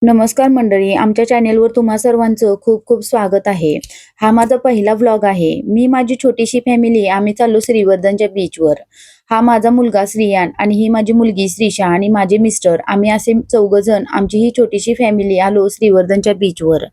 नमस्कार मंडळी, आमच्या चॅनेलवर तुम्हा सर्वांचं खूप खूप स्वागत आहे. हा माझा पहिला व्लॉग आहे. मी माझी छोटीशी फॅमिली आम्ही चाललो श्रीवर्धनच्या बीचवर. हा माझा मुलगा श्रियान आणि ही माझी मुलगी श्रीशा आणि माझे मिस्टर आम्ही असे चौघजण आमची ही छोटीशी फॅमिली आलो श्रीवर्धनच्या बीचवर.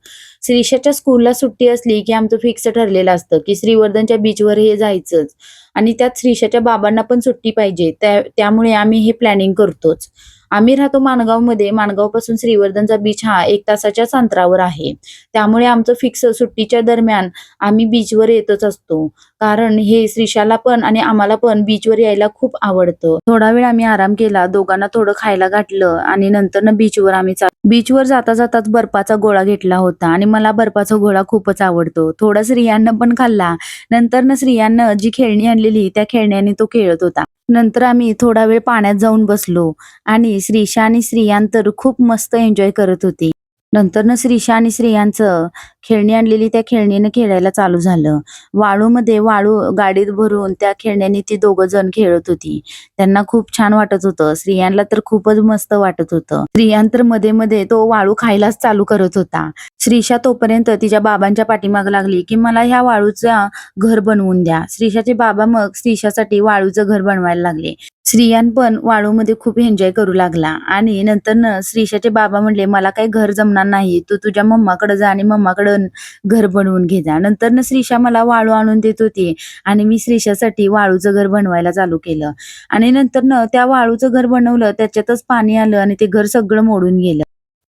श्रीशाच्या स्कूलला सुट्टी असली की आमचं फिक्स ठरलेलं असतं की श्रीवर्धनच्या बीचवर हे जायचंच आणि त्यात श्रीशाच्या बाबांना पण सुट्टी पाहिजे. त्यामुळे आम्ही हे प्लॅनिंग करतोच. आम्ही राहतो माणगावमध्ये. माणगावपासून श्रीवर्धनचा बीच हा 1 तासाच्याच अंतरावर आहे. त्यामुळे आमचं फिक्स सुट्टीच्या दरम्यान आम्ही बीचवर येतच असतो. कारण हे श्रीशाला पण आणि आम्हाला पण बीचवर यायला खूप आवडतं. थोडा वेळ आम्ही आराम केला, दोघांना थोडं खायला घातलं आणि नंतरनं बीचवर आम्ही बीचवर जाता जाताच बर्फाचा गोळा घेतला होता आणि मला बर्फाचा गोळा खूपच आवडतो. थोडा श्रियानं पण खाल्ला. नंतरनं श्रियानं जी खेळणी आणलेली त्या खेळण्याने तो खेळत होता. नंतर आम्ही थोडा वेळ पाण्यात जाऊन बसलो आणि श्रीशा आणि श्रियान तर खूप मस्त एन्जॉय करत होती. नंतरनं श्रीशा आणि श्रियांचं खेळणी आणलेली त्या खेळणीनं खेळायला चालू झालं. वाळूमध्ये वाळू गाडीत भरून त्या खेळण्याने ती दोघं जण खेळत होती. त्यांना खूप छान वाटत होतं. श्रियांला तर खूपच मस्त वाटत होतं. श्रियान तर मध्ये मध्ये तो वाळू खायलाच चालू करत होता. श्रीशा तोपर्यंत तिच्या बाबांच्या पाठीमाग लागली की मला ह्या वाळूचं घर बनवून द्या. श्रीशाचे बाबा मग श्रीशासाठी वाळूचं घर बनवायला लागले. श्रियान पण वाळूमध्ये खूप एन्जॉय करू लागला आणि नंतरनं श्रीशाचे बाबा म्हणले मला काही घर जमणार नाही, तू तुझ्या मम्माकडे जा आणि मम्माकडं घर बनवून घे जा. नंतरनं श्रीशा मला वाळू आणून देत होती आणि मी श्रीशासाठी वाळूचं घर बनवायला चालू केलं आणि नंतरनं त्या वाळूचं घर बनवलं, त्याच्यातच पाणी आलं आणि ते घर सगळं मोडून गेलं.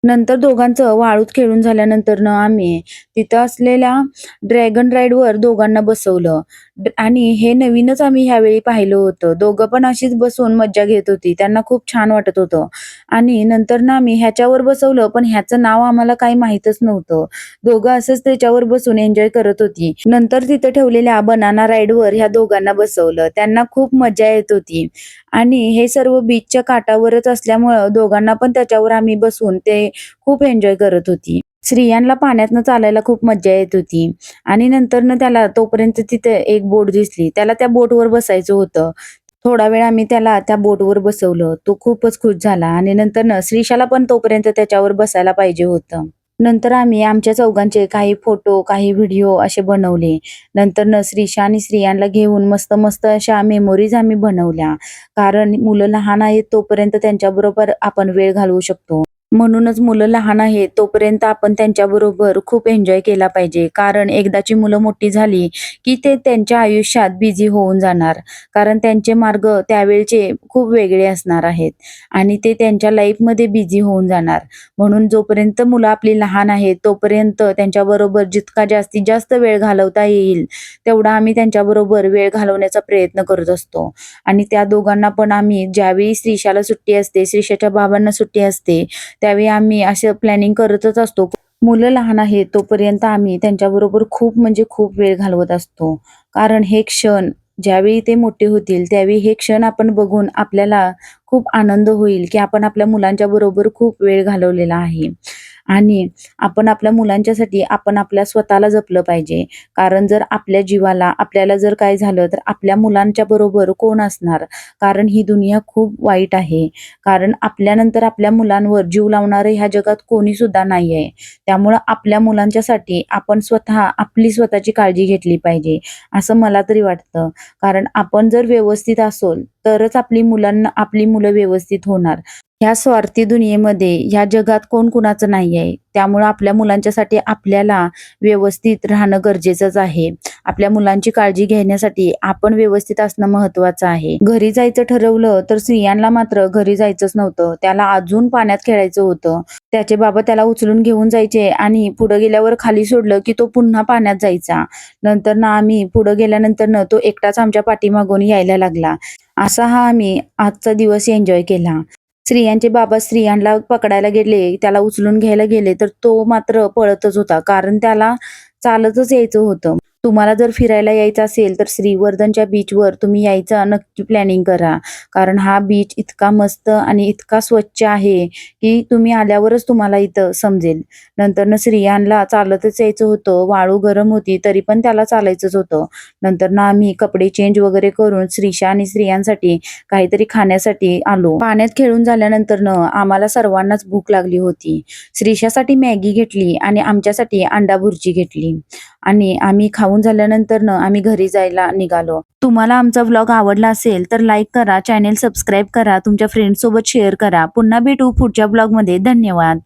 नंतर दोघांचं वाळूत खेळून झाल्यानंतरनं आम्ही तिथं असलेल्या ड्रॅगन राईडवर दोघांना बसवलं. आणि हे नवीनच आम्ही ह्यावेळी पाहिलं होतं. दोघं पण अशीच बसून मज्जा घेत होती. त्यांना खूप छान वाटत होतं. आणि नंतरनं आम्ही ह्याच्यावर बसवलं, पण ह्याचं नाव आम्हाला काही माहीतच नव्हतं. दोघं असंच त्याच्यावर बसून एन्जॉय करत होती. नंतर तिथं ठेवलेल्या बनाना राईडवर ह्या दोघांना बसवलं. त्यांना खूप मज्जा येत होती. आणि हे सर्व बीचच्या काठावरच असल्यामुळं दोघांना पण त्याच्यावर आम्ही बसून ते खूप एन्जॉय करत होती. स्त्रियांना पाण्यातनं चालायला खूप मज्जा येत होती आणि नंतरनं त्याला तोपर्यंत तिथे एक बोट दिसली. त्याला त्या बोटवर बसायचं होतं. थोडा वेळ आम्ही त्याला त्या बोटवर बसवलं. तो खूपच खुश झाला आणि नंतरनं श्रीशाला पण तोपर्यंत त्याच्यावर बसायला पाहिजे होतं. नंतर आम्ही आमच्या चौघांचे काही फोटो, काही व्हिडिओ असे बनवले. नंतरनं श्रीशा आणि श्रियांला घेऊन मस्त-मस्त अशा मेमोरीज आम्ही बनवल्या. कारण मुलं लहान आहेत तोपर्यंत त्यांच्याबरोबर आपण वेळ घालवू शकतो. म्हणूनच मुलं लहान आहेत तोपर्यंत आपण त्यांच्याबरोबर खूप एन्जॉय केला पाहिजे. कारण एकदाची मुलं मोठी झाली की ते त्यांच्या आयुष्यात बिझी होऊन जाणार. कारण त्यांचे मार्ग त्यावेळचे खूप वेगळे असणार आहेत आणि ते त्यांच्या लाईफमध्ये बिझी होऊन जाणार. म्हणून जोपर्यंत मुलं आपली लहान आहेत तोपर्यंत त्यांच्याबरोबर जितका जास्तीत जास्त वेळ घालवता येईल तेवढा आम्ही त्यांच्याबरोबर वेळ घालवण्याचा प्रयत्न करत असतो. आणि त्या दोघांना पण आम्ही ज्यावेळी श्रीशाला सुट्टी असते, श्रीशाच्या बाबांना सुट्टी असते, त्यावेळी आम्ही असं प्लॅनिंग करतच असतो. मुलं लहान आहेत तोपर्यंत आम्ही त्यांच्याबरोबर खूप म्हणजे खूप वेळ घालवत असतो. कारण हे क्षण ज्यावेळी ते मोठे होतील त्यावेळी हे क्षण आपण बघून आपल्याला खूप आनंद होईल की आपण आपल्या मुलांच्या बरोबर खूप वेळ घालवलेला आहे. आणि आपण आपल्या मुलांच्यासाठी आपण आपल्या स्वतःला जपलं पाहिजे. कारण जर आपल्या जीवाला आपल्याला जर काय झालं तर आपल्या मुलांच्या बरोबर कोण असणार? कारण ही दुनिया खूप वाईट आहे. कारण आपल्यानंतर आपल्या मुलांवर जीव लावणारं ह्या जगात कोणी सुद्धा नाही आहे. त्यामुळं आपल्या मुलांच्यासाठी आपण स्वतः आपली स्वतःची काळजी घेतली पाहिजे, असं मला तरी वाटतं. कारण आपण जर व्यवस्थित असोल तरच आपली मुलं व्यवस्थित होणार. ह्या स्वार्थी दुनियेमध्ये ह्या जगात कोण कुणाचं नाही आहे. त्यामुळं आपल्या मुलांच्यासाठी आपल्याला व्यवस्थित राहणं गरजेचंच आहे. आपल्या मुलांची काळजी घेण्यासाठी आपण व्यवस्थित असणं महत्त्वाचं आहे. घरी जायचं ठरवलं तर स्त्रियांना मात्र घरी जायचंच नव्हतं. त्याला अजून पाण्यात खेळायचं होतं. त्याचे बाबा त्याला उचलून घेऊन जायचे आणि पुढे गेल्यावर खाली सोडलं की तो पुन्हा पाण्यात जायचा. नंतरनं आम्ही पुढे गेल्यानंतरनं तो एकटाच आमच्या पाठीमागून यायला लागला. असा हा आम्ही आजचा दिवस एन्जॉय केला. स्त्रियांचे बाबा स्त्रियांना पकडायला गेले, त्याला उचलून घ्यायला गेले तर तो मात्र पळतच होता. कारण त्याला चालतच यायचं होतं. तुम्हाला जर फिरायला यायचं असेल तर श्रीवर्धनच्या बीचवर तुम्ही यायचं नक्की प्लॅनिंग करा. कारण हा बीच इतका मस्त आणि इतका स्वच्छ आहे, की तुम्ही आल्यावरच तुम्हाला इथं समजेल. नंतरनं श्रियांला चालतच यायचं होतं. वाळू गरम होती तरी पण त्याला चालायचंच होतं. नंतरनं आम्ही कपडे चेंज वगैरे करून श्रीशा आणि श्रियांसाठी काहीतरी खाण्यासाठी आलो. पाण्यात खेळून झाल्यानंतरनं आम्हाला सर्वांनाच भूक लागली होती. श्रीशासाठी मॅगी घेतली आणि आमच्यासाठी अंडा भुर्जी घेतली आणि आम्ही खाऊन झाल्यानंतरनं आम्ही घरी जायला निघालो. तुम्हाला आमचा व्लॉग आवडला असेल तर लाईक करा, चॅनेल सबस्क्राईब करा, तुमच्या फ्रेंड्ससोबत शेअर करा. पुन्हा भेटू पुढच्या व्लॉगमध्ये. धन्यवाद.